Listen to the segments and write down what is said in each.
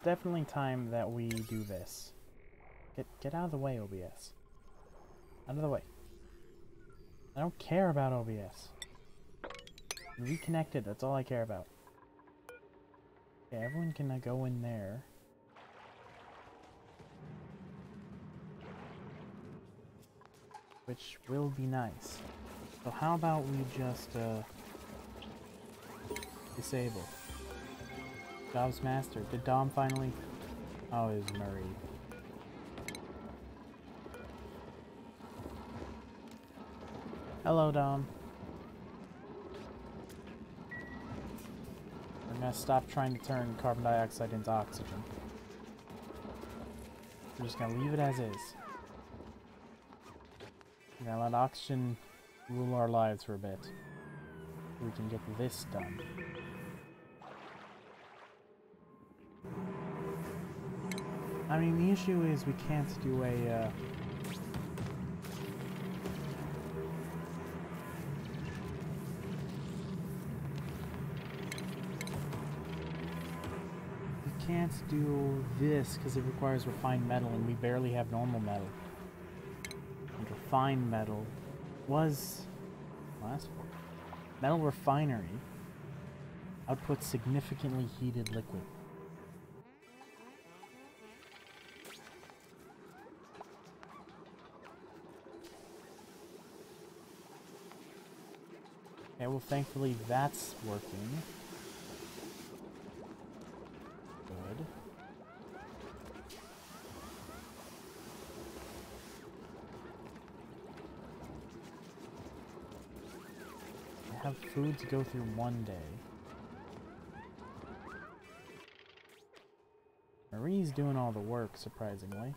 definitely time that we do this. Get out of the way, OBS. Out of the way. I don't care about OBS. Reconnected, that's all I care about. Okay, everyone can go in there. Which will be nice. So how about we just, disable. Jobs master. Did Dom finally... Oh, it was Murray. Hello, Dom. We're gonna stop trying to turn carbon dioxide into oxygen. We're just gonna leave it as is. We're gonna let oxygen rule our lives for a bit. So we can get this done. I mean, the issue is we can't do a, we can't do this because it requires refined metal, and we barely have normal metal. And refined metal was... last one. Metal refinery outputs significantly heated liquid. Okay, well, thankfully that's working. Good. I have food to go through one day. Marie's doing all the work, surprisingly.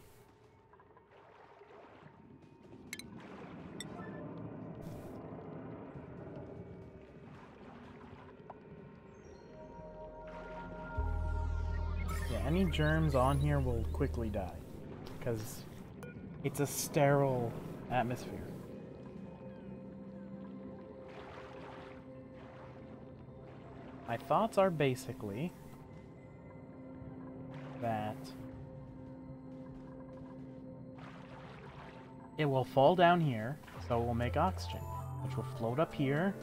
Any germs on here will quickly die, because it's a sterile atmosphere. My thoughts are basically that it will fall down here, so it will make oxygen, which will float up here,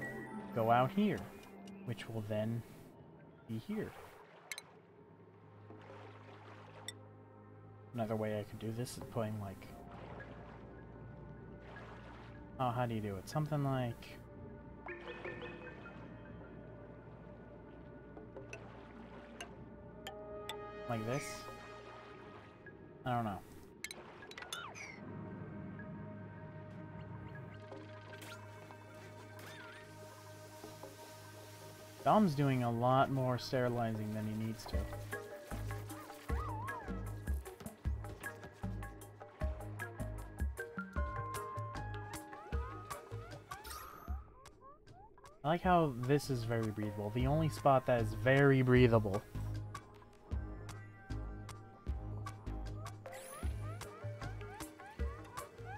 go out here, which will then be here. Another way I could do this is putting, like... Oh, how do you do it? Something like... like this? I don't know. Dom's doing a lot more sterilizing than he needs to. I like how this is very breathable. The only spot that is very breathable.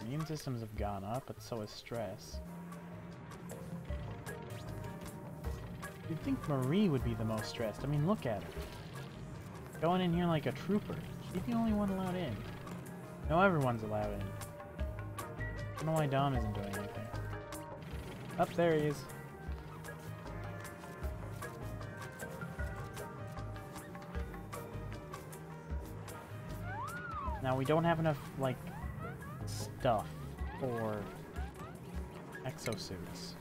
Immune systems have gone up, but so has stress. You'd think Marie would be the most stressed. I mean, look at her. Going in here like a trooper. She's the only one allowed in. No, everyone's allowed in. I don't know why Dom isn't doing anything. Up there he is. Now, we don't have enough, like, stuff for exosuits.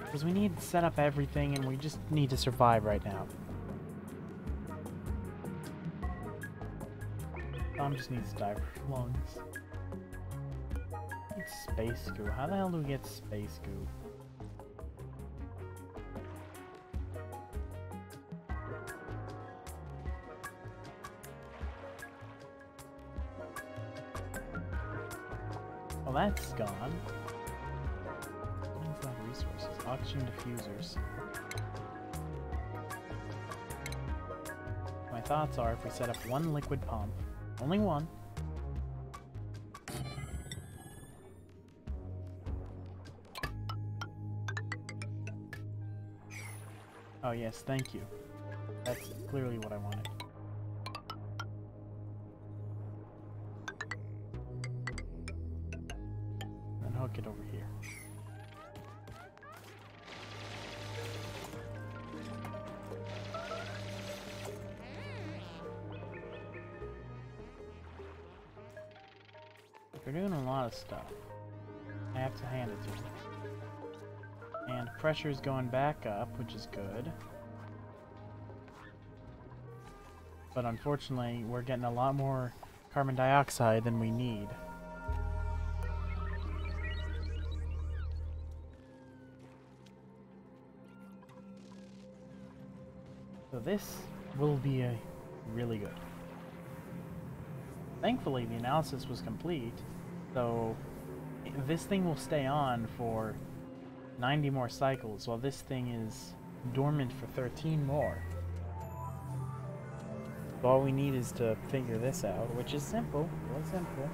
Because we need to set up everything, and we just need to survive right now. Dom just needs diver lungs. Need space goo. How the hell do we get space goo? Well, that's gone. What is that resources? Oxygen diffusers. My thoughts are if we set up one liquid pump, only one. Oh yes, thank you. That's clearly what I wanted. bucket over here. We're doing a lot of stuff. I have to hand it to them. And pressure's going back up, which is good. But unfortunately, we're getting a lot more carbon dioxide than we need. So this will be really good. Thankfully, the analysis was complete, so this thing will stay on for 90 more cycles, while this thing is dormant for 13 more. So all we need is to figure this out, which is simple, real simple.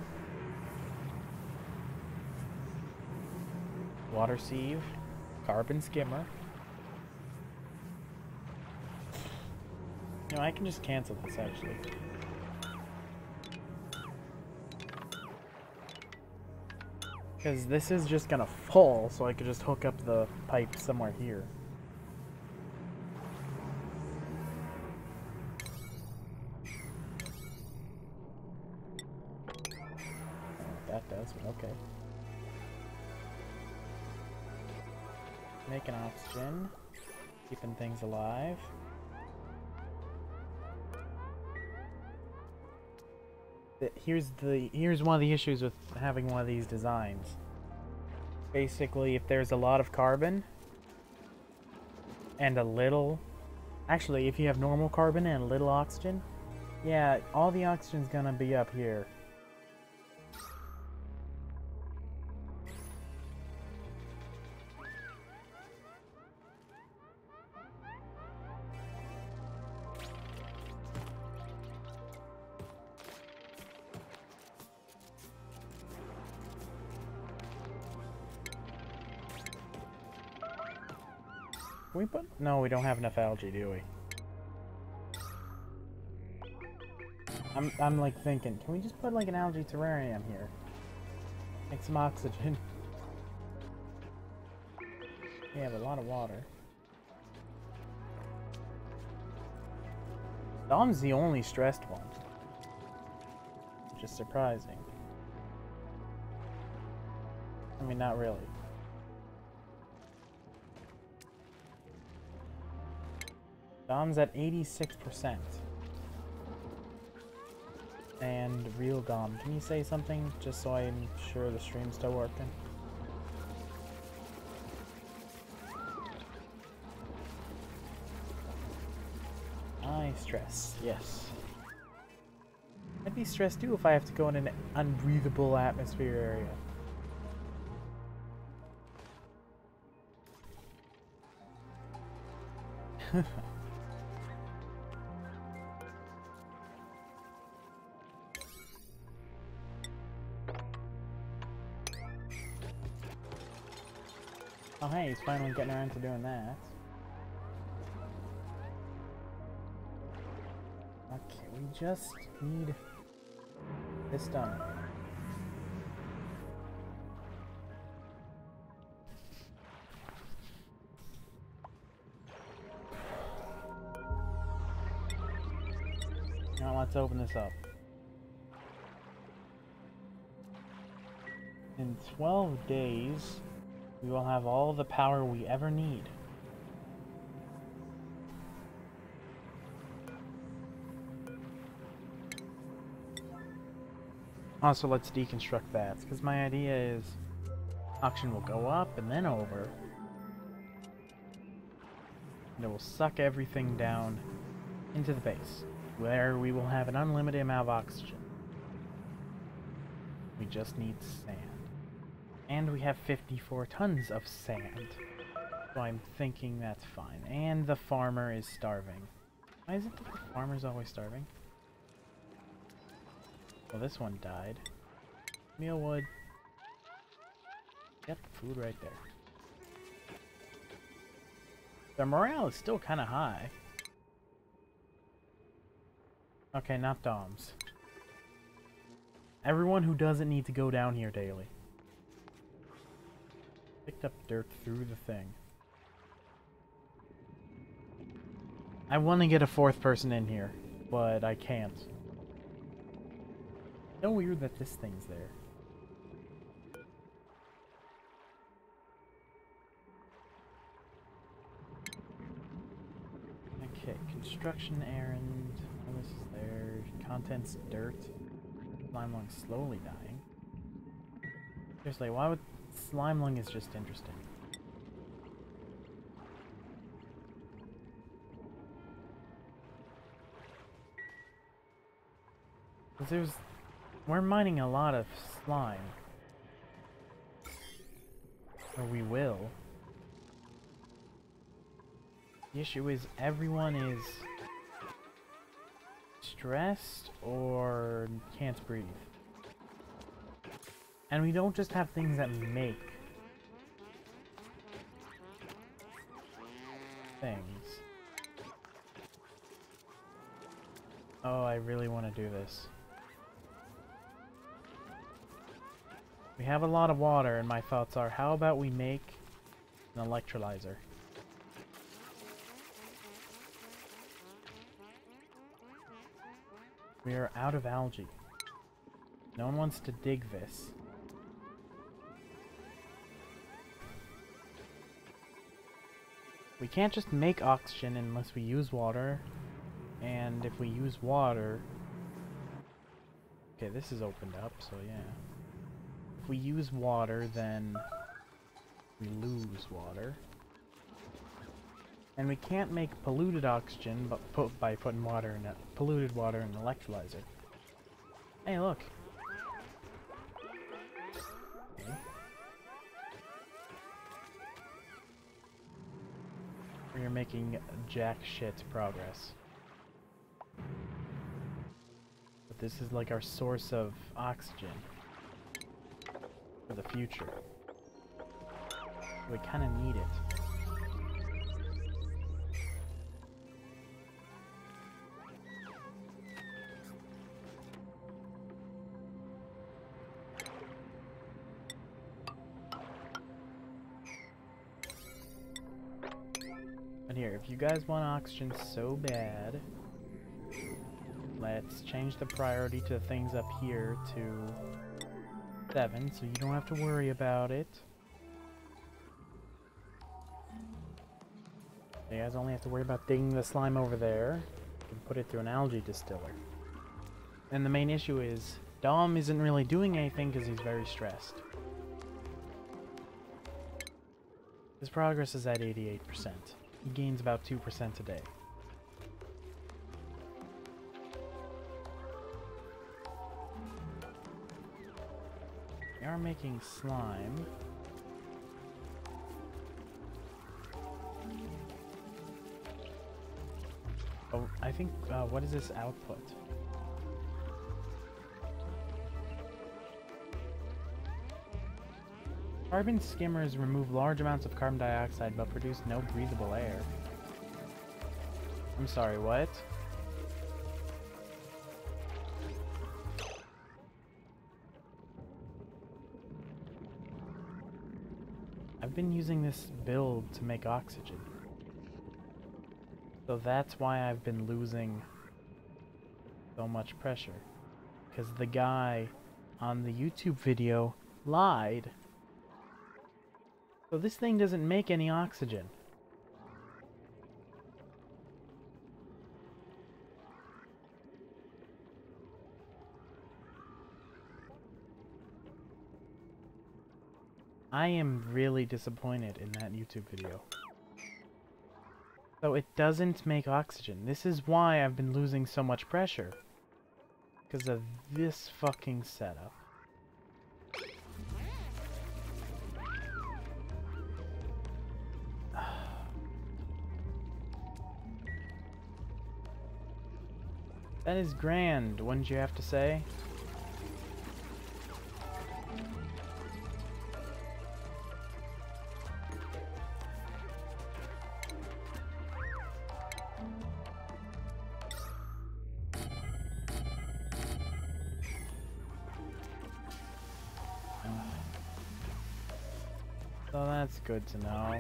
Water sieve, carbon skimmer. No, I can just cancel this actually. Because this is just gonna fall, so I could just hook up the pipe somewhere here. I don't know what that does, but okay. Making oxygen, keeping things alive. Here's one of the issues with having one of these designs. Basically, if there's a lot of carbon and a little, actually if you have normal carbon and a little oxygen, yeah, all the oxygen's gonna be up here. Can we put... No, we don't have enough algae, do we? I'm like thinking, can we just put like an algae terrarium here? Make some oxygen. We have a lot of water. Dom's the only stressed one, which is surprising. I mean, not really. Dom's at 86%. And real Dom, can you say something just so I'm sure the stream's still working? I stress, yes. I'd be stressed too if I have to go in an unbreathable atmosphere area. Oh hey, he's finally getting around to doing that. Okay, we just need this done. Now let's open this up. In 12 days, we will have all the power we ever need. Also, let's deconstruct that, because my idea is oxygen will go up and then over. And it will suck everything down into the base, where we will have an unlimited amount of oxygen. We just need sand. And we have 54 tons of sand. So I'm thinking that's fine. And the farmer is starving. Why is it that the farmer's always starving? Well, this one died. Mealwood. Yep, food right there. Their morale is still kind of high. Okay, not Dom's. Everyone who doesn't need to go down here daily. Picked up dirt through the thing. I want to get a fourth person in here, but I can't. So weird that this thing's there. Okay, construction errand. Oh, this is there. Contents dirt. Slime lung slowly dying. Seriously, why would slime lung is just interesting. Because we're mining a lot of slime. Or we will. The issue is everyone is stressed or can't breathe. And we don't just have things that make things. Oh, I really want to do this. We have a lot of water, and my thoughts are, how about we make an electrolyzer? We are out of algae. No one wants to dig this. We can't just make oxygen unless we use water. And if we use water... Okay, this is opened up, so yeah. If we use water, then we lose water. And we can't make polluted oxygen by putting water in polluted water in an electrolyzer. Hey, look. Okay. We are making jack shit progress. But this is like our source of oxygen for the future. We kind of need it. But here, if you guys want oxygen so bad, let's change the priority to things up here to 7, so you don't have to worry about it. You guys only have to worry about digging the slime over there and put it through an algae distiller. And the main issue is, Dom isn't really doing anything because he's very stressed. His progress is at 88%. He gains about 2% a day. We are making slime. Oh, I think, what is this output? Carbon skimmers remove large amounts of carbon dioxide but produce no breathable air. I'm sorry, what? I've been using this build to make oxygen. So that's why I've been losing so much pressure. Because the guy on the YouTube video lied. So this thing doesn't make any oxygen. I am really disappointed in that YouTube video. So it doesn't make oxygen. This is why I've been losing so much pressure. Because of this fucking setup. That is grand, wouldn't you have to say? So that's good to know.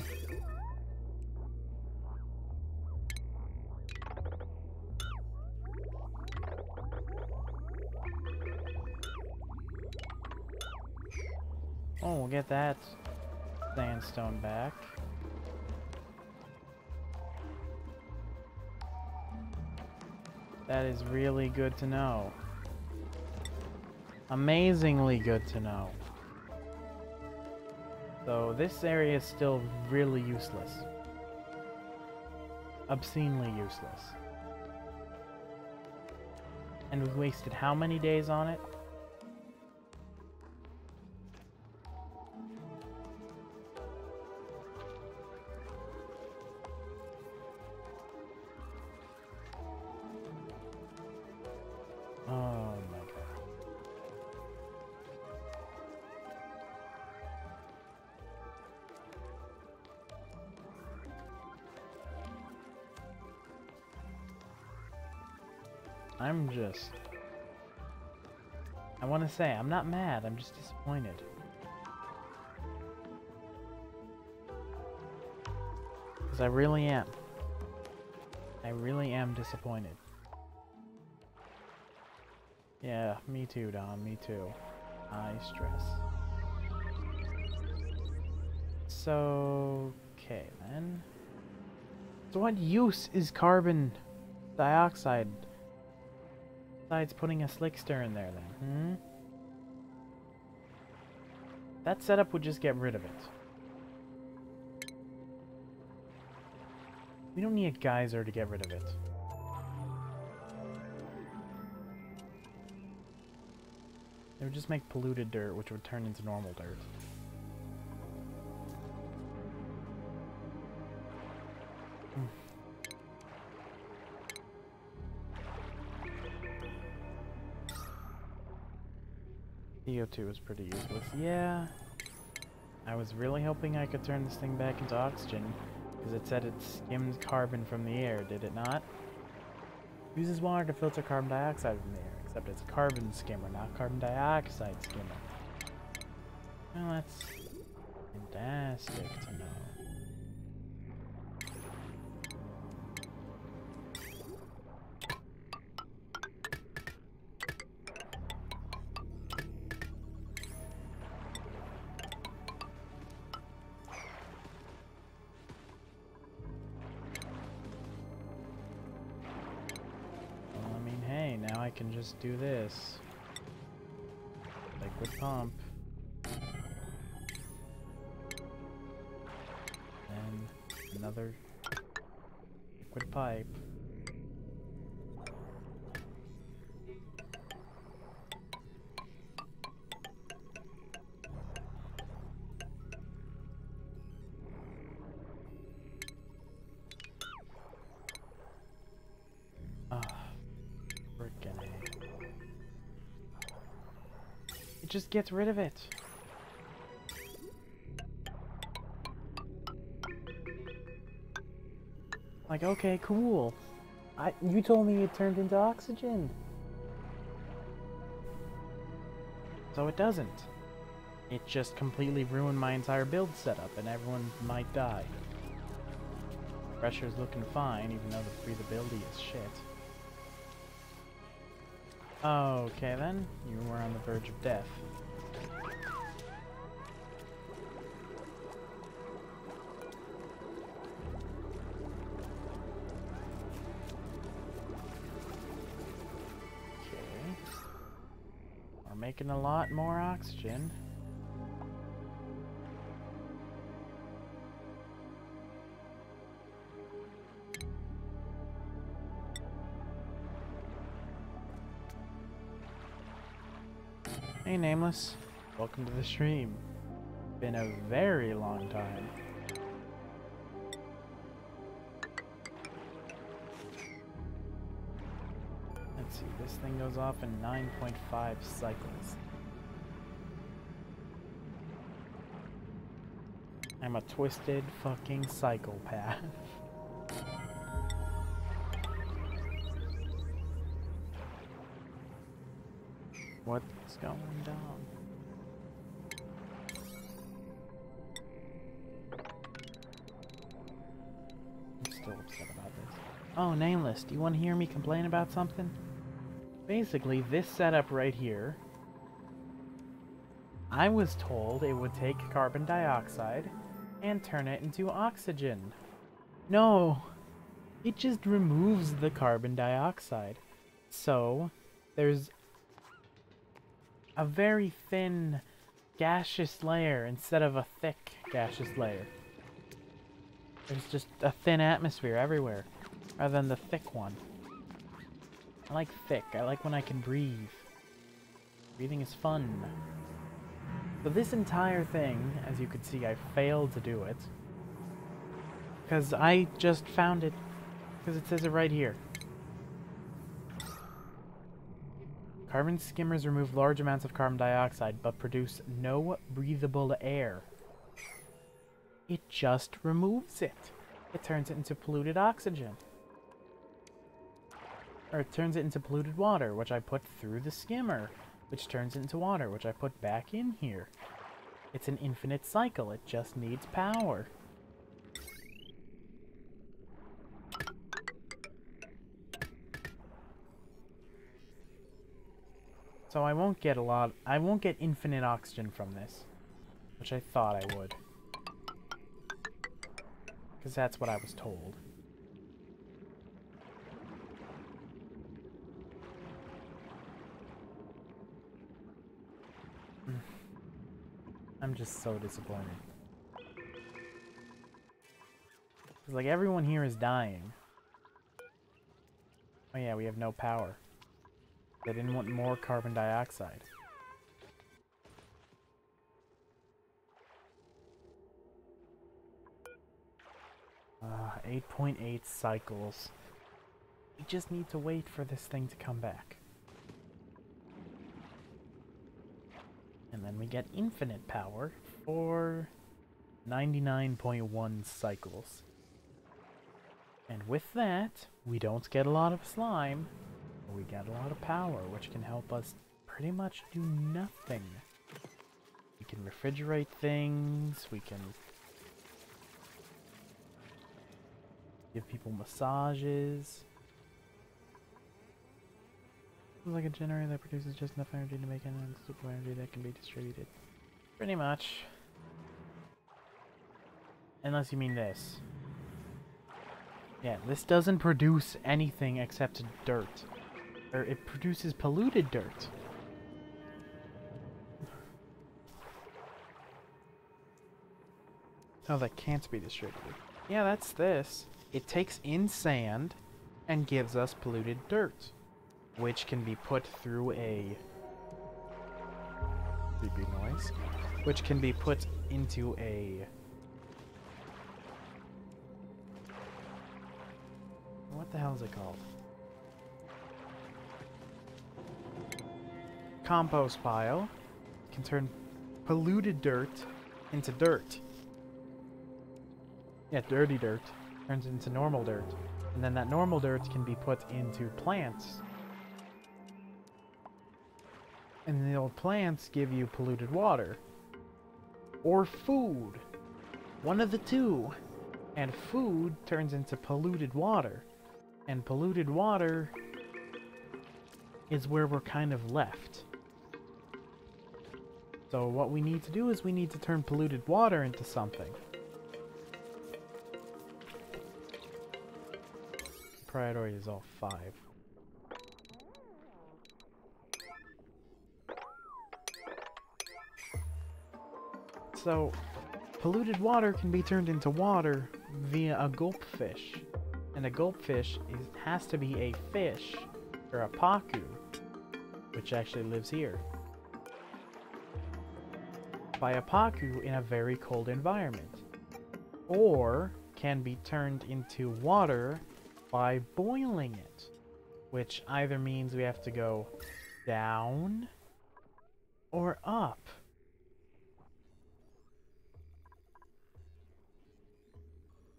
Oh, we'll get that sandstone back. That is really good to know. Amazingly good to know. So this area is still really useless. Obscenely useless. And we wasted how many days on it? Oh my god. I'm just... I want to say, I'm not mad, I'm just disappointed. Because I really am. I really am disappointed. Yeah, me too, Dom, me too. High stress. So, okay then. So what use is carbon dioxide besides putting a slickster in there then? That setup would just get rid of it. We don't need a geyser to get rid of it. It would just make polluted dirt, which would turn into normal dirt. CO2 is pretty useless. Yeah. I was really hoping I could turn this thing back into oxygen, because it said it skimmed carbon from the air, did it not? Uses water to filter carbon dioxide from the air, except it's a carbon skimmer, not carbon dioxide skimmer. Well, that's fantastic to know. Now I can just do this. Liquid pump. And another liquid pipe. It just gets rid of it. Like, okay, cool. You told me it turned into oxygen. So it doesn't. It just completely ruined my entire build setup and everyone might die. Pressure's looking fine, even though the breathability is shit. Okay then, you were on the verge of death. Okay. We're making a lot more oxygen. Hey Nameless, welcome to the stream. Been a very long time. Let's see, this thing goes off in 9.5 cycles. I'm a twisted fucking psychopath. What's going down? Oh, Nameless, do you want to hear me complain about something? Basically, this setup right here, I was told it would take carbon dioxide and turn it into oxygen. No, it just removes the carbon dioxide. So, there's a very thin gaseous layer instead of a thick gaseous layer. There's just a thin atmosphere everywhere, rather than the thick one. I like thick. I like when I can breathe. Breathing is fun. So this entire thing, as you can see, I failed to do it. Because I just found it. Because it says it right here. Carbon skimmers remove large amounts of carbon dioxide, but produce no breathable air. It just removes it. It turns it into polluted oxygen. Or it turns it into polluted water, which I put through the skimmer, which turns it into water, which I put back in here. It's an infinite cycle. It just needs power. So I won't get infinite oxygen from this, which I thought I would. Because that's what I was told. I'm just so disappointed. Because, like, everyone here is dying. Oh yeah, we have no power. They didn't want more carbon dioxide. 8.8 cycles. We just need to wait for this thing to come back. And then we get infinite power for 99.1 cycles. And with that, we don't get a lot of slime, but we get a lot of power, which can help us pretty much do nothing. We can refrigerate things, we can give people massages. It's like a generator that produces just enough energy to make super energy that can be distributed. Pretty much. Unless you mean this. Yeah, this doesn't produce anything except dirt. Or it produces polluted dirt. Oh, that can't be distributed. Yeah, that's this. It takes in sand and gives us polluted dirt, which can be put through a creepy noise, which can be put into a what the hell is it called? Compost pile. Can turn polluted dirt into dirt. Yeah, dirty dirt turns into normal dirt. And then that normal dirt can be put into plants. And the old plants give you polluted water. Or food. One of the two. And food turns into polluted water. And polluted water is where we're kind of left. So what we need to do is we need to turn polluted water into something. Priority is all 5. So, polluted water can be turned into water via a gulpfish. And a gulpfish has to be a fish, or a pacu, which actually lives here. By a pacu in a very cold environment. Or can be turned into water by boiling it, which either means we have to go down or up.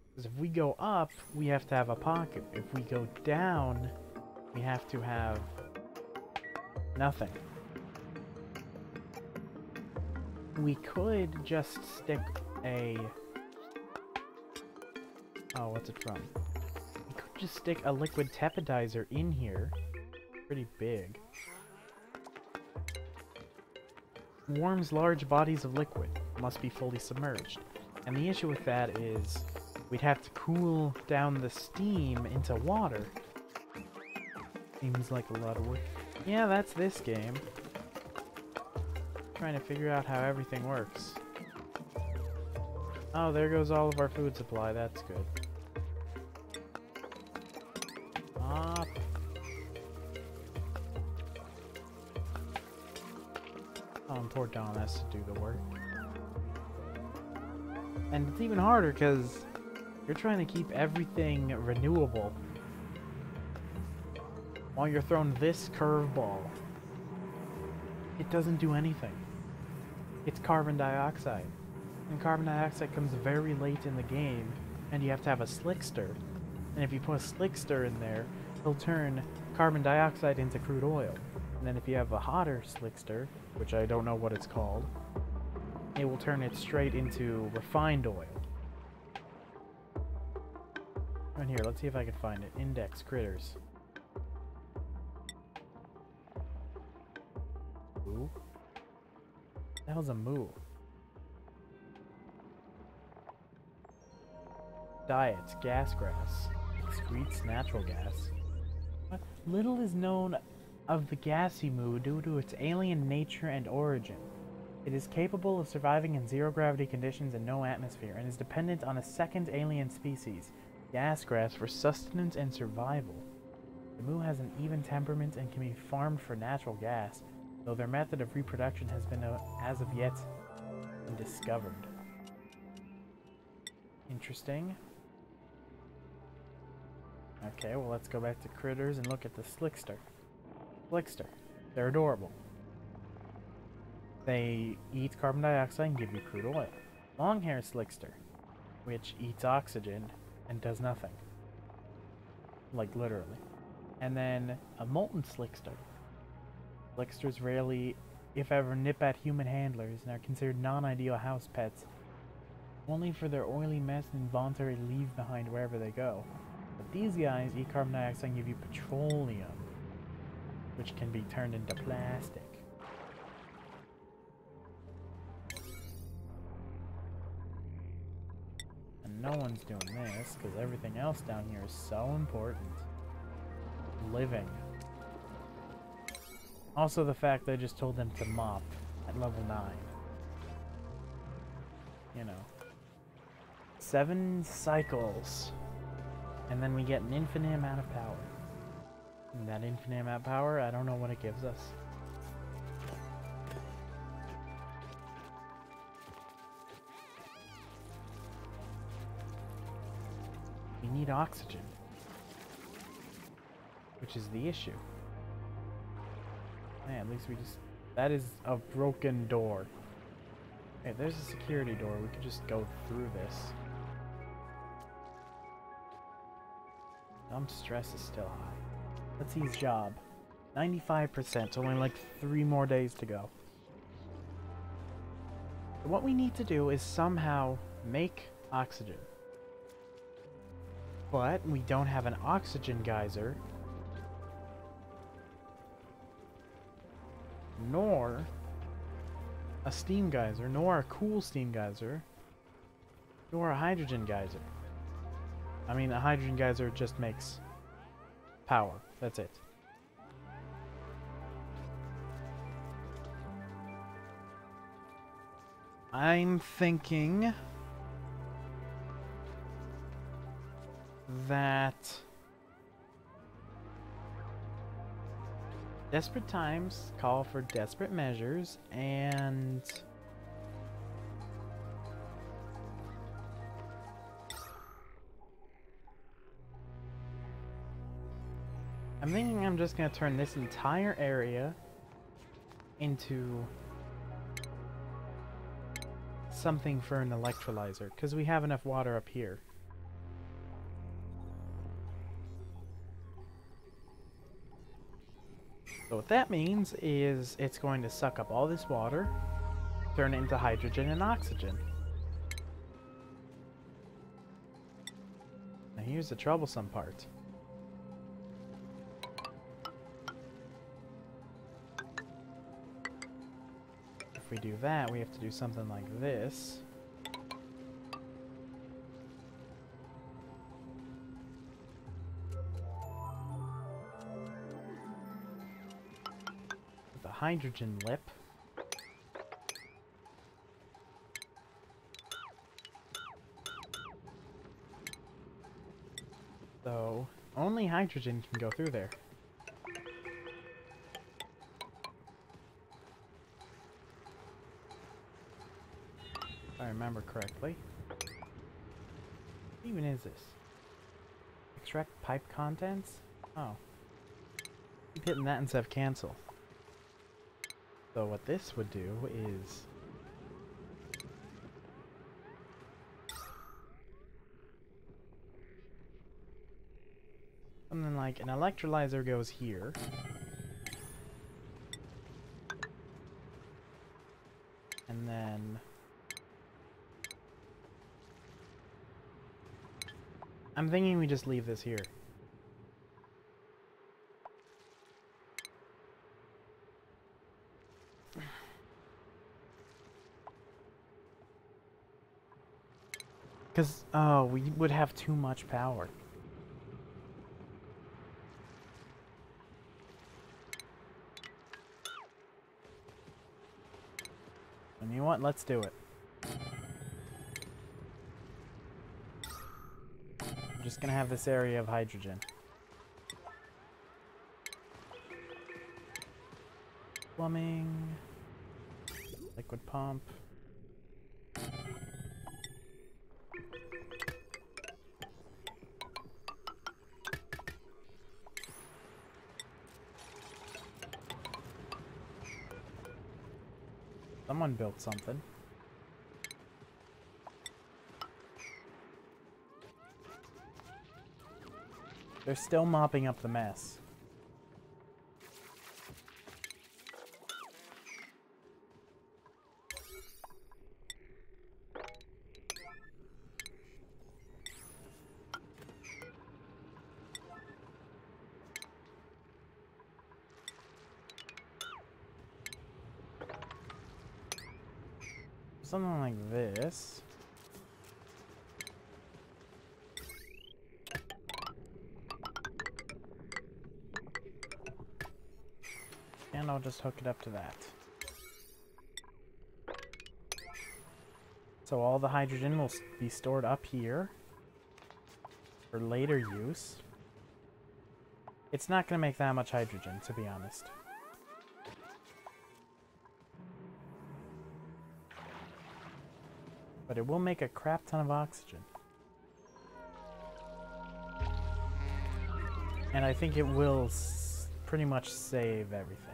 Because if we go up, we have to have a pacu. If we go down, we have to have nothing. We could just stick a... Oh, what's it from? We could just stick a liquid tepidizer in here. Pretty big. Warms large bodies of liquid. Must be fully submerged. And the issue with that is we'd have to cool down the steam into water. Seems like a lot of work. Yeah, that's this game. Trying to figure out how everything works. Oh, there goes all of our food supply. That's good. Up. Oh, and poor Don has to do the work. And it's even harder because you're trying to keep everything renewable while you're throwing this curveball. It doesn't do anything. It's carbon dioxide. And carbon dioxide comes very late in the game, and you have to have a slickster. And if you put a slickster in there, it'll turn carbon dioxide into crude oil. And then if you have a hotter slickster, which I don't know what it's called, it will turn it straight into refined oil. Right here, let's see if I can find it. Index critters. Moo? What the hell's a moo? Diet, gas grass. Excretes natural gas. What? Little is known of the gassy moo due to its alien nature and origin. It is capable of surviving in zero-gravity conditions and no atmosphere, and is dependent on a second alien species, gas grass, for sustenance and survival. The moo has an even temperament and can be farmed for natural gas, though their method of reproduction has been, as of yet, undiscovered. Interesting. Okay, well let's go back to critters and look at the slickster. Slickster. They're adorable. They eat carbon dioxide and give you crude oil. Long-hair slickster, which eats oxygen and does nothing. Like, literally. And then a molten slickster. Slicksters rarely, if ever, nip at human handlers and are considered non-ideal house pets, only for their oily mess and involuntary leave behind wherever they go. But these guys eat carbon dioxide and give you petroleum, which can be turned into plastic. And no one's doing this, because everything else down here is so important. Living. Also the fact that I just told them to mop at level 9. You know. 7 cycles. And then we get an infinite amount of power. And that infinite amount of power, I don't know what it gives us. We need oxygen. Which is the issue. Hey, at least we just... That is a broken door. Hey, there's a security door. We could just go through this. Dump stress is still high. Let's see his job. 95%, only like 3 more days to go. So what we need to do is somehow make oxygen. But we don't have an oxygen geyser. Nor a steam geyser, nor a cool steam geyser, nor a hydrogen geyser. I mean, a hydrogen geyser just makes power. That's it. I'm thinking that desperate times call for desperate measures, and I'm thinking I'm just gonna turn this entire area into something for an electrolyzer, because we have enough water up here. So what that means is it's going to suck up all this water, turn it into hydrogen and oxygen. Now here's the troublesome part. we do that, we have to do something like this. With the hydrogen lip. So, only hydrogen can go through there. If I remember correctly. What even is this? Extract pipe contents? Oh. Keep hitting that instead of cancel. So what this would do is... something like an electrolyzer goes here. And then... I'm thinking we just leave this here. Because, oh, we would have too much power. And you know what? Let's do it. I'm just gonna have this area of hydrogen. Plumbing. Liquid pump. Someone built something. They're still mopping up the mess. Something like this. And I'll just hook it up to that. So all the hydrogen will be stored up here for later use. It's not going to make that much hydrogen, to be honest. But it will make a crap ton of oxygen. And I think it will pretty much save everything.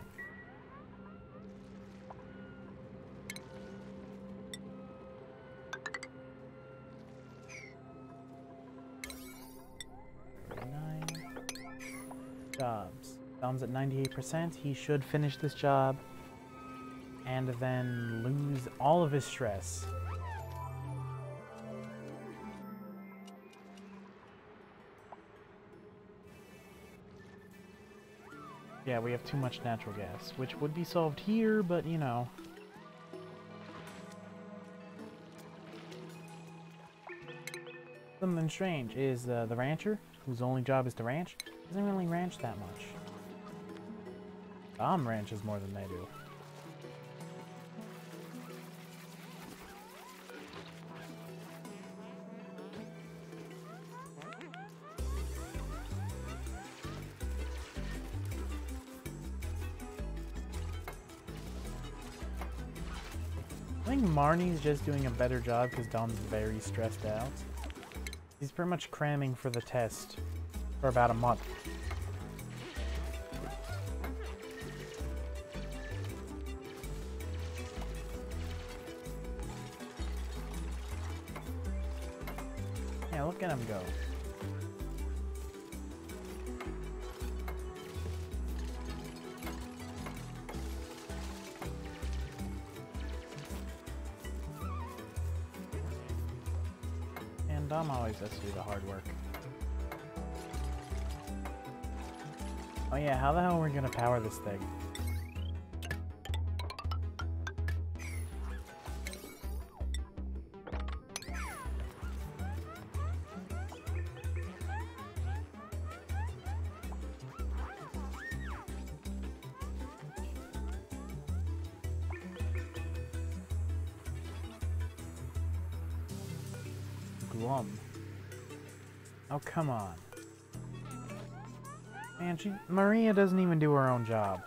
Jobs. Dom's at 98%. He should finish this job and then lose all of his stress. Yeah, we have too much natural gas, which would be solved here, but you know. Something strange is the rancher, whose only job is to ranch, doesn't really ranch that much. Dom ranches more than they do. I think Marnie's just doing a better job because Dom's very stressed out. He's pretty much cramming for the test for about a month. Yeah, look at him go. Dom always has to do the hard work. Oh yeah, how the hell are we gonna power this thing? glum. Oh, come on. Man, Maria doesn't even do her own job.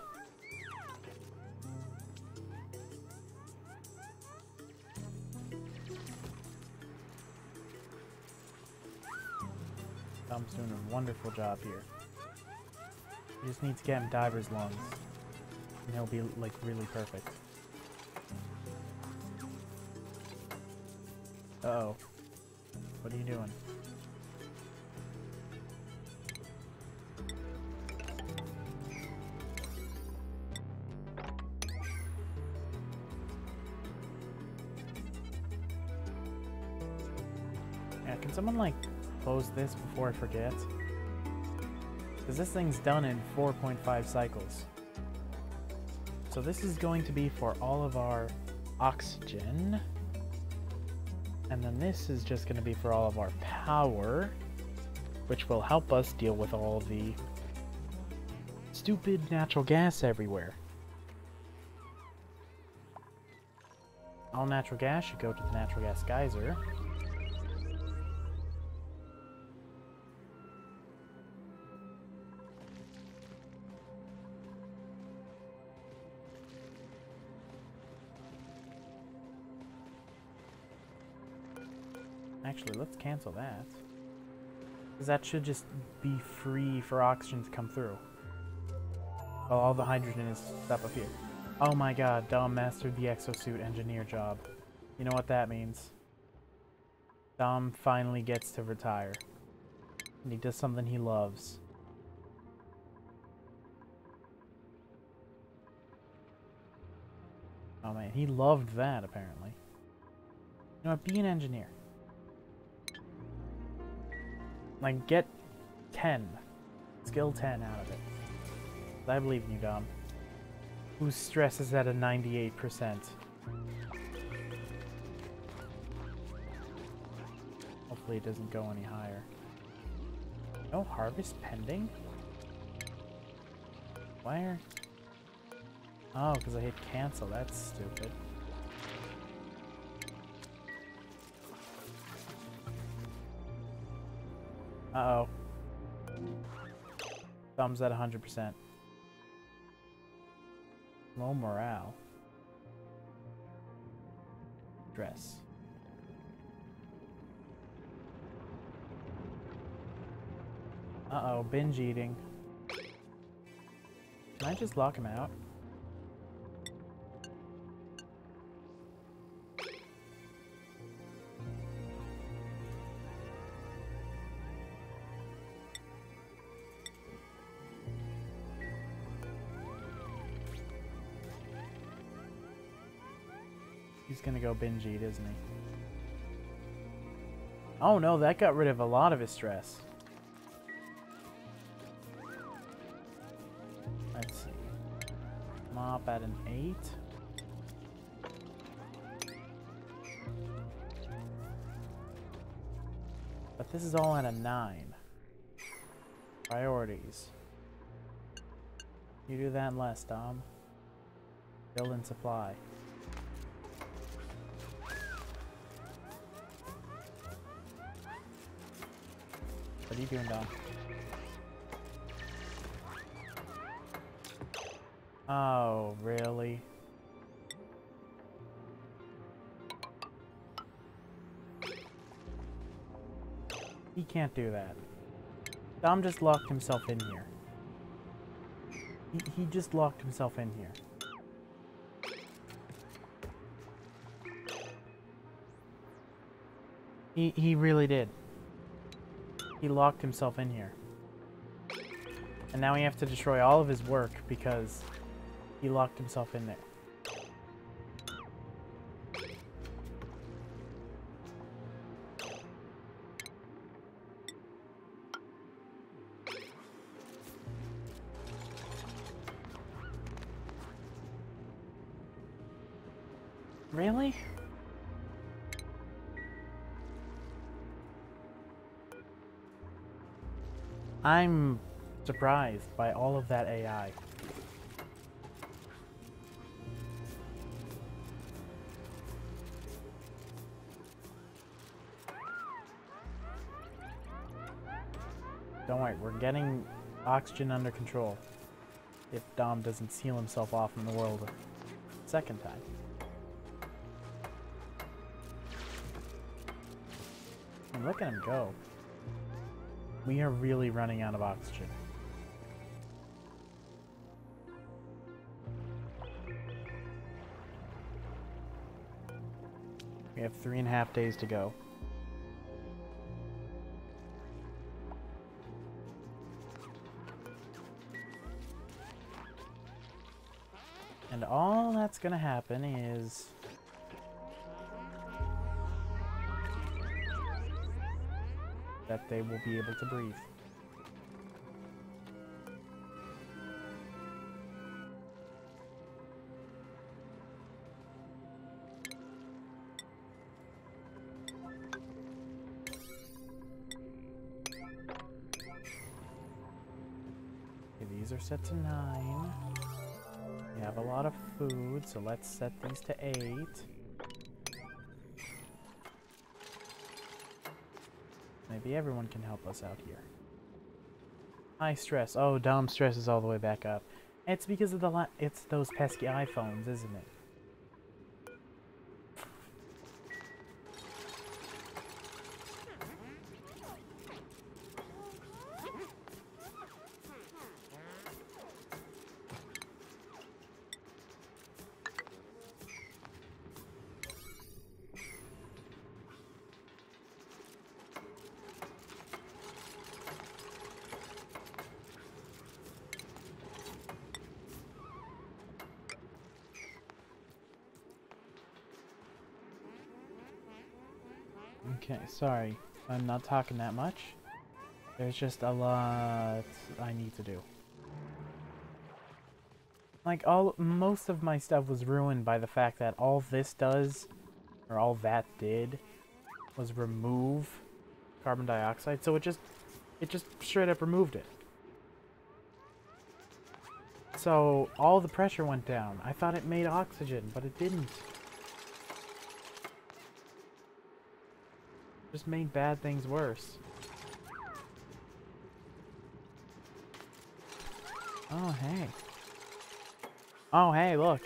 Dom's doing a wonderful job here. He just needs to get him diver's lungs. And he'll be, like, really perfect. Uh-oh. What are you doing? Yeah, can someone, like, close this before I forget? Because this thing's done in 4.5 cycles. So this is going to be for all of our oxygen. And then this is just going to be for all of our power, which will help us deal with all the stupid natural gas everywhere. All natural gas should go to the natural gas geyser. Actually, let's cancel that. Because that should just be free for oxygen to come through. Well, all the hydrogen is up here. Oh my god, Dom mastered the exosuit engineer job. You know what that means. Dom finally gets to retire. And he does something he loves. Oh man, he loved that apparently. You know what, be an engineer. Like, get 10. Skill 10 out of it. I believe in you, Dom. Whose stress is at a 98%. Hopefully it doesn't go any higher. No harvest pending? Why are... Oh, because I hit cancel. That's stupid. Uh-oh. Thumbs at 100%. Low morale. Dress. Uh-oh, binge eating. Can I just lock him out? He's gonna go binge eat, isn't he? Oh no, that got rid of a lot of his stress. Let's see. Mop at an 8. But this is all at a 9. Priorities. You do that and less, Dom. Build and supply. What are you doing, Dom? Oh, really? He can't do that. Dom just locked himself in here. He just locked himself in here. He really did. He locked himself in here. And now we have to destroy all of his work because he locked himself in there. Really? I'm surprised by all of that AI. Don't worry, we're getting oxygen under control. If Dom doesn't seal himself off from the world a second time. And look at him go. We are really running out of oxygen. We have 3.5 days to go. And all that's gonna happen is that they will be able to breathe. Okay, these are set to 9. We have a lot of food, so let's set these to 8. Maybe everyone can help us out here. High stress. Oh, Dom stress is all the way back up. It's because of it's those pesky iPhones, isn't it? Okay, sorry. I'm not talking that much. There's just a lot I need to do. Like, most of my stuff was ruined by the fact that all this does, or all that did, was remove carbon dioxide. So it just straight up removed it. So all the pressure went down. I thought it made oxygen, but it didn't. Just made bad things worse. Oh, hey. Oh, hey, look.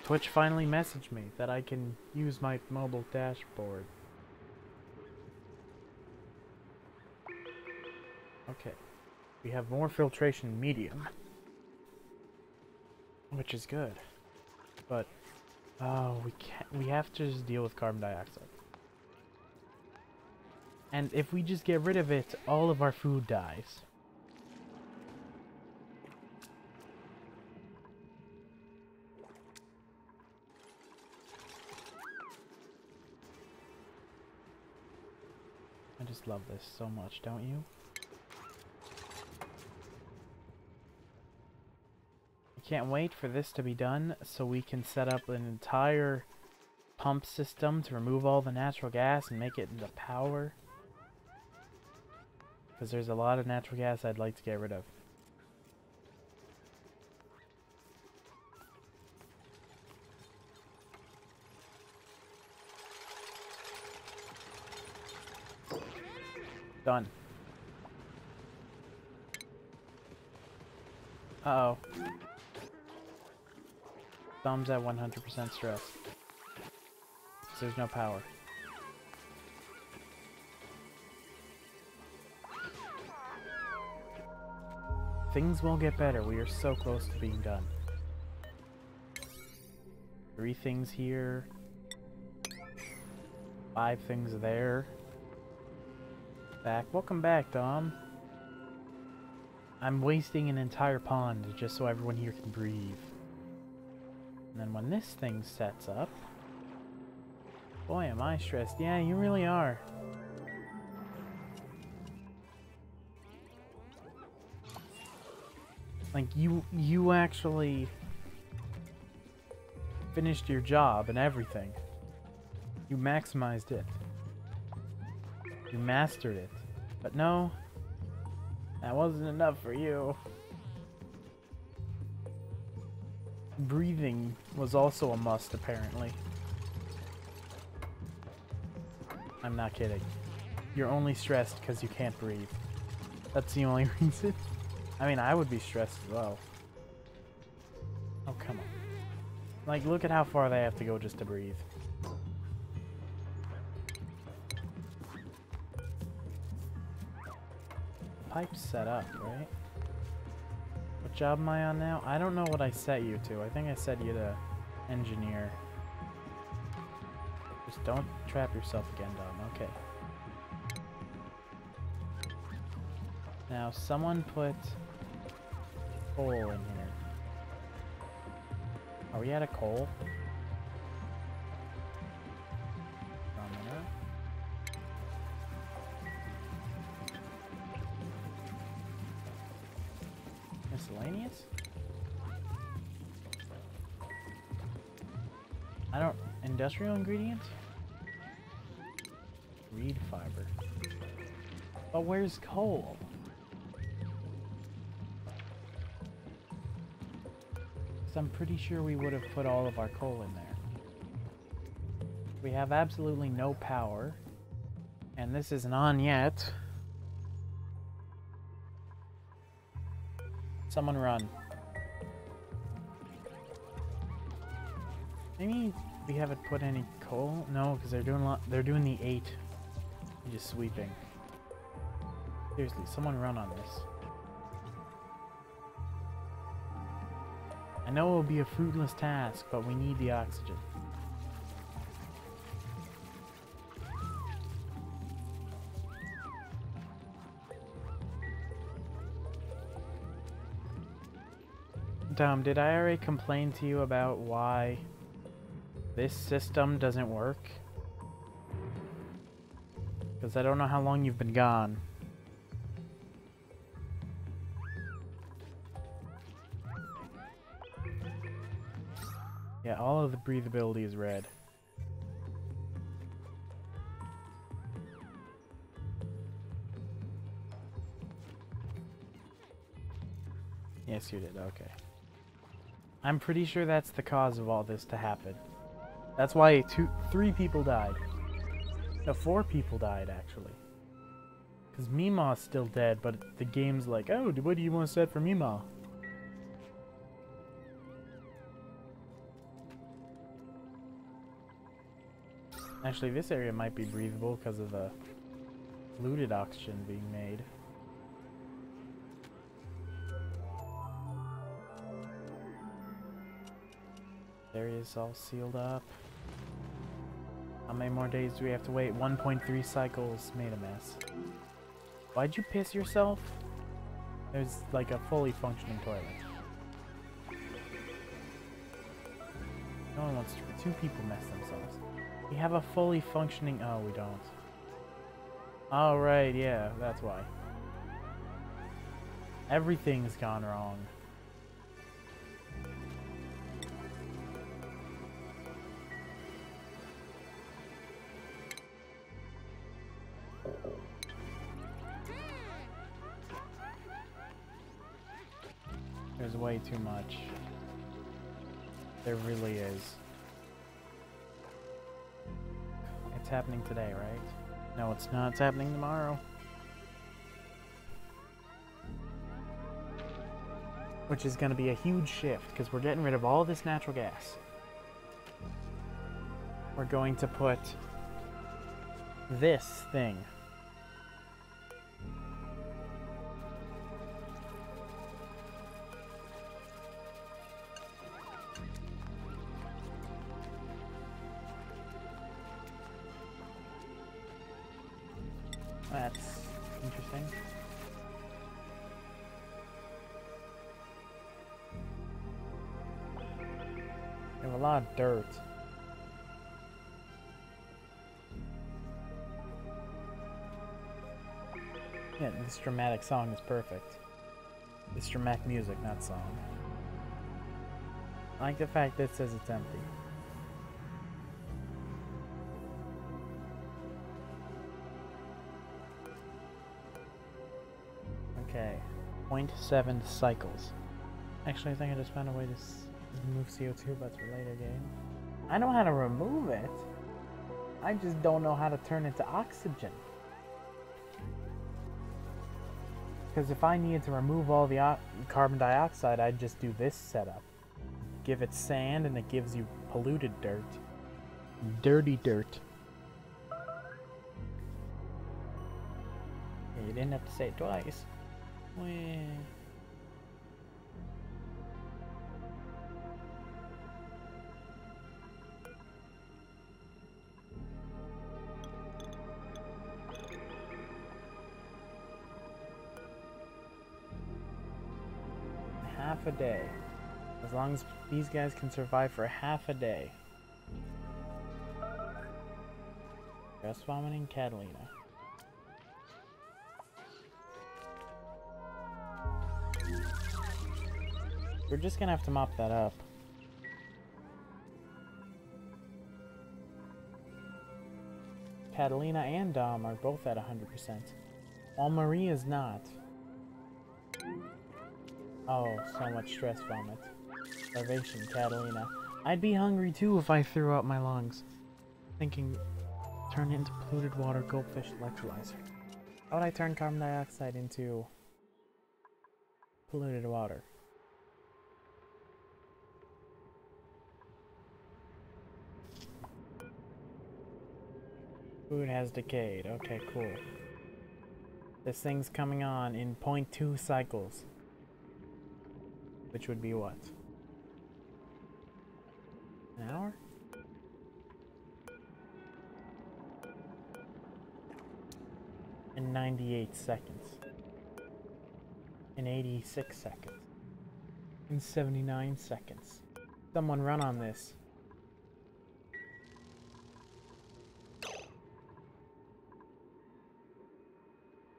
Twitch finally messaged me that I can use my mobile dashboard. Okay. We have more filtration medium. Which is good. But, oh, we have to just deal with carbon dioxide. And if we just get rid of it, all of our food dies. I just love this so much, don't you? I can't wait for this to be done so we can set up an entire pump system to remove all the natural gas and make it into power. Because there's a lot of natural gas I'd like to get rid of. Done. Uh-oh. Thumb's at 100% stress. Because there's no power. Things will get better. We are so close to being done. 3 things here. 5 things there. Back. Welcome back, Dom. I'm wasting an entire pond just so everyone here can breathe. And then when this thing sets up... Boy, am I stressed. Yeah, you really are. Like, you actually finished your job and everything. You maximized it. You mastered it. But no, that wasn't enough for you. Breathing was also a must, apparently. I'm not kidding. You're only stressed because you can't breathe. That's the only reason. I mean, I would be stressed as well. Oh, come on. Like, look at how far they have to go just to breathe. The pipe's set up, right? What job am I on now? I don't know what I set you to. I think I set you to engineer. Just don't trap yourself again, Dom. Okay. Now, someone put coal in here. Are we out of coal? Miscellaneous? I don't... Industrial ingredients? Reed fiber. But where's coal? I'm pretty sure we would have put all of our coal in there. We have absolutely no power. And this isn't on yet. Someone run. Maybe we haven't put any coal? No, because they're doing the 8. Just sweeping. Seriously, someone run on this. I know it will be a fruitless task, but we need the oxygen. Dom, did I already complain to you about why this system doesn't work? Because I don't know how long you've been gone. Yeah, all of the breathability is red. Yes, you did. Okay. I'm pretty sure that's the cause of all this to happen. That's why 3 people died. No, 4 people died, actually. Because Meemaw's still dead, but the game's like, oh, what do you want to set for Meemaw? Actually, this area might be breathable because of the looted oxygen being made. The area's all sealed up. How many more days do we have to wait? 1.3 cycles. Made a mess. Why'd you piss yourself? There's like a fully functioning toilet. No one wants to. 2 people mess themselves. We have a fully functioning... Oh, we don't. Oh, right, yeah, that's why. Everything's gone wrong. There's way too much. There really is. It's happening today, right? No, it's not. It's happening tomorrow. Which is going to be a huge shift, because we're getting rid of all this natural gas. We're going to put this thing. That's interesting. We have a lot of dirt. Yeah, this dramatic song is perfect. This dramatic music, not song. I like the fact that it says it's empty. Okay, 0.7 cycles. Actually, I think I just found a way to remove CO2, but it's a later game. I know how to remove it. I just don't know how to turn it to oxygen. Because if I needed to remove all the carbon dioxide, I'd just do this setup. Give it sand and it gives you polluted dirt. Dirty dirt. Yeah, you didn't have to say it twice. Wah. Half a day. As long as these guys can survive for half a day. Just vomiting Catalina. We're just gonna have to mop that up. Catalina and Dom are both at 100%. While Maria's not. Oh, so much stress vomit. Starvation, Catalina. I'd be hungry too if I threw out my lungs. Thinking, turn it into polluted water, goldfish electrolyzer. How would I turn carbon dioxide into polluted water? Food has decayed. Okay, cool. This thing's coming on in 0.2 cycles. Which would be what? An hour? In 98 seconds. In 86 seconds. In 79 seconds. Someone run on this.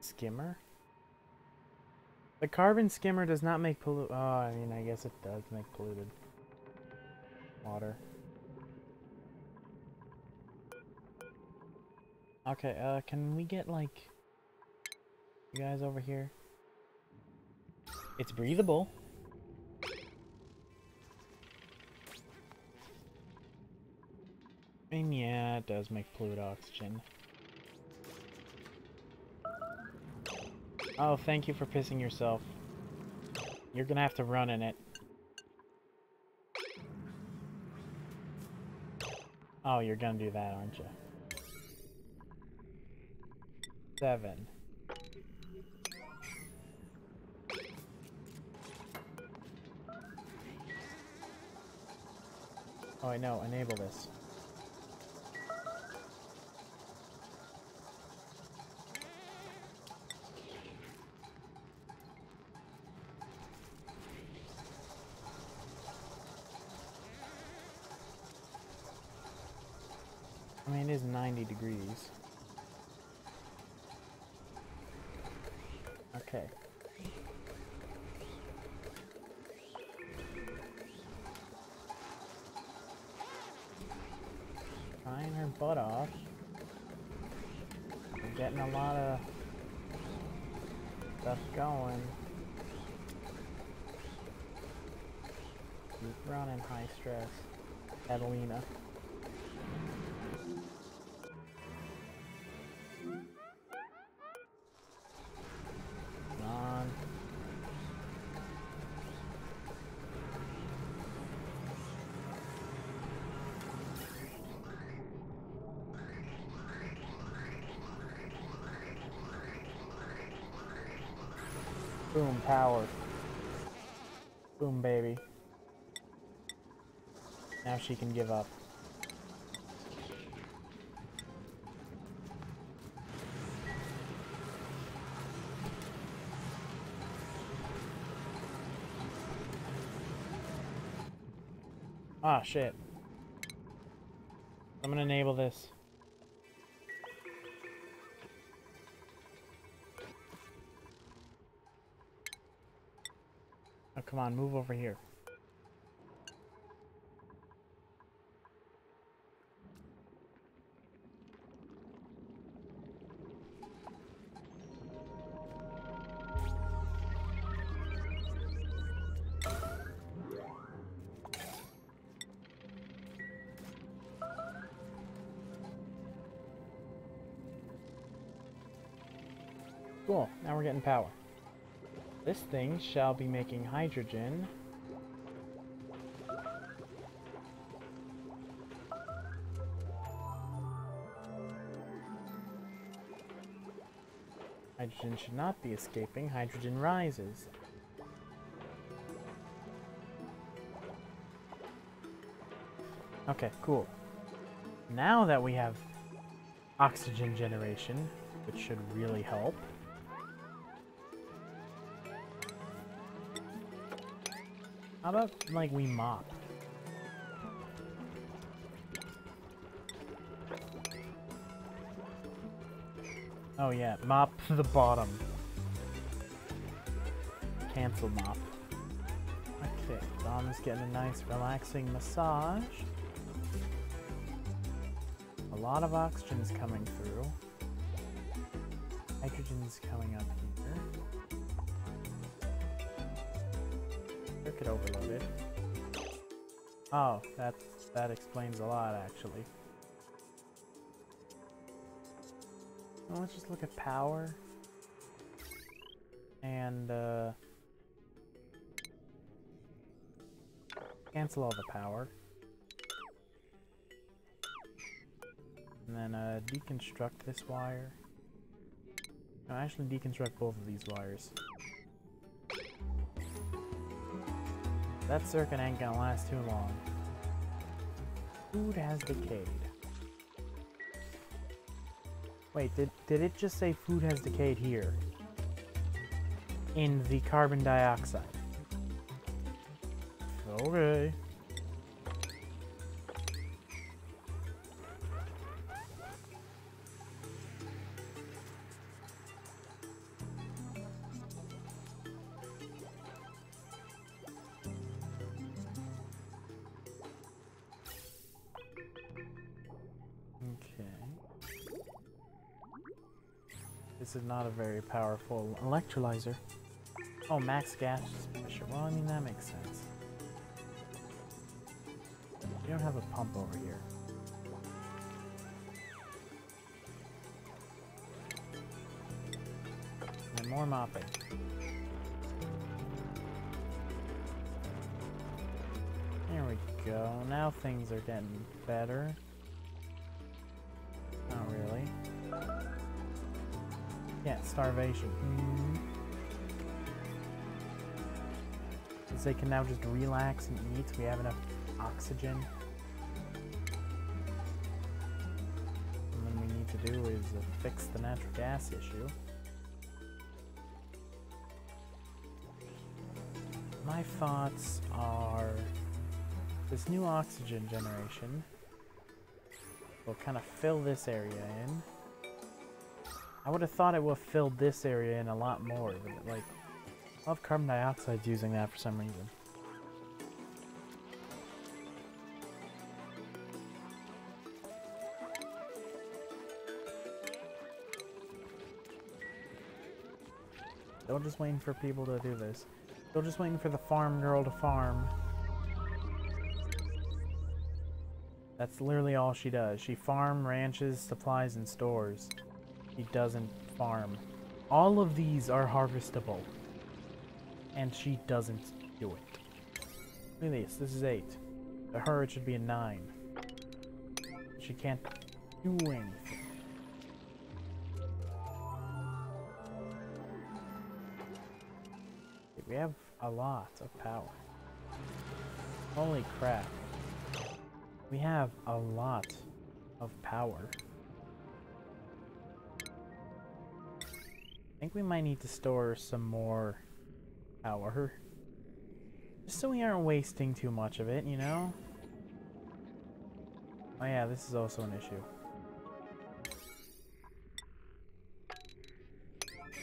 Skimmer? The carbon skimmer does not make oh, I mean, I guess it does make polluted water. Okay, can we get, like, you guys over here? It's breathable. I mean, yeah, it does make polluted oxygen. Oh, thank you for pissing yourself. You're gonna have to run in it. Oh, you're gonna do that, aren't you? 7. Oh, I know. Enable this. I mean, it is 90 degrees. Okay. Tying her butt off. We're getting a lot of stuff going. Keep running, high stress. Catalina. Boom, power. Boom, baby. Now she can give up. Ah, shit. I'm gonna enable this. Oh, come on, move over here. Cool, now we're getting power. This thing shall be making hydrogen. Hydrogen should not be escaping. Hydrogen rises. Okay, cool. Now that we have oxygen generation, which should really help. How about, like, we mop? Oh yeah, mop the bottom. Cancel mop. Okay, Dom is getting a nice relaxing massage. A lot of oxygen is coming through. Hydrogen's coming up here. Circuit overloaded. Oh, that explains a lot, actually. Well, let's just look at power. And, cancel all the power. And then, deconstruct this wire. No, actually deconstruct both of these wires. That circuit ain't gonna last too long. Food has decayed. Wait, did it just say food has decayed here? In the carbon dioxide. Okay. This is not a very powerful electrolyzer. Oh, max gas pressure. Well, I mean, that makes sense. We don't have a pump over here. And more mopping. There we go. Now things are getting better. Not really. Yeah, starvation. Because they can now just relax and eat. We have enough oxygen. And then we need to do is fix the natural gas issue. My thoughts are this new oxygen generation will kind of fill this area in. I would have thought it would have filled this area in a lot more, but like, I love carbon dioxide using that for some reason. Still just waiting for people to do this. Still just waiting for the farm girl to farm. That's literally all she does. She farms, ranches, supplies, and stores. She doesn't farm. All of these are harvestable. And she doesn't do it. Look at this. This is 8. To her, it should be a 9. She can't do anything. We have a lot of power. Holy crap. We have a lot of power. I think we might need to store some more power. Just so we aren't wasting too much of it, you know? Oh yeah, this is also an issue.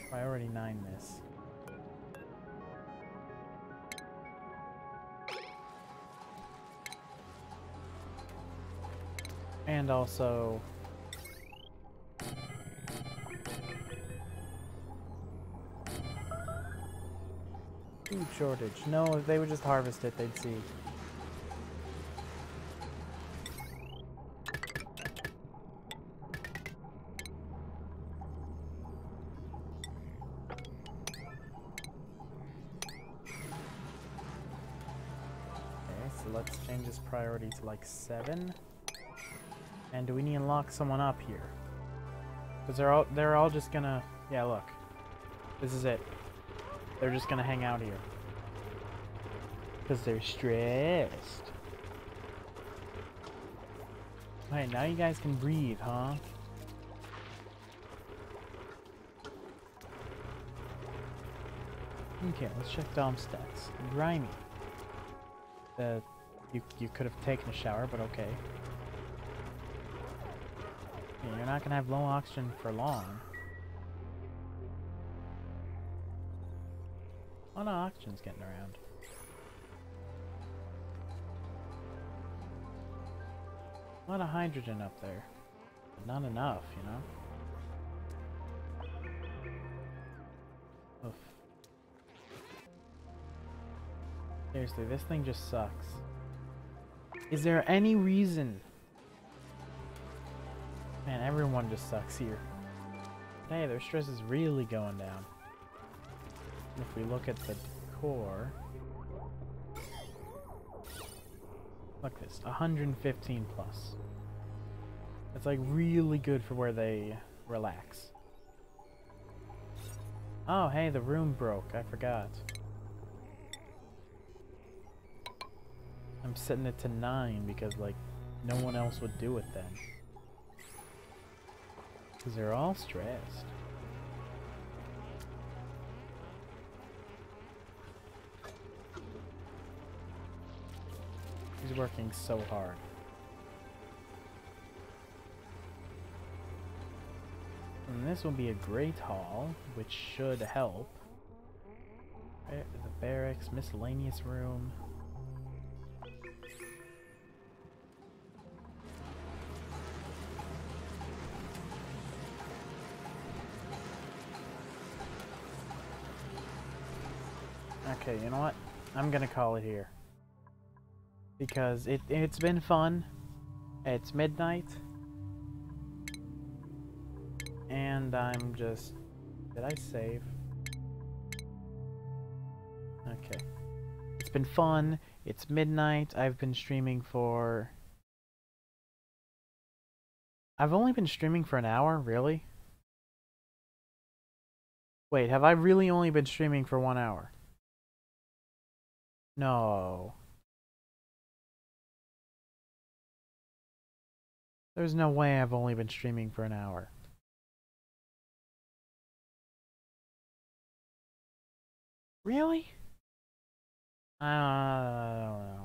Priority 9 this. And also... food shortage. No, if they would just harvest it, they'd see. Change this priority to like 7. And do we need to lock someone up here? Because they're all just gonna, yeah, look. This is it. They're just gonna hang out here. Because they're stressed. Alright, now you guys can breathe, huh? Okay, let's check Dom stats. Grimy. You could have taken a shower, but okay. Yeah, you're not gonna have low oxygen for long. A lot of oxygen's getting around. A lot of hydrogen up there. But not enough, you know? Oof. Seriously, this thing just sucks. Is there any reason? Man, everyone just sucks here. Hey, their stress is really going down. If we look at the decor... Look at this, 115 plus. That's like really good for where they relax. Oh, hey, the room broke. I forgot. I'm setting it to 9 because, like, no one else would do it then. Because they're all stressed. He's working so hard. And this will be a great hall, which should help. The barracks, miscellaneous room. Okay, you know what? I'm gonna call it here. Because it's been fun. It's midnight. And I'm just... Did I save? Okay. It's been fun. It's midnight. I've been streaming for... I've only been streaming for an hour? Really? Wait, have I really only been streaming for 1 hour? No. There's no way I've only been streaming for an hour. Really? I don't know.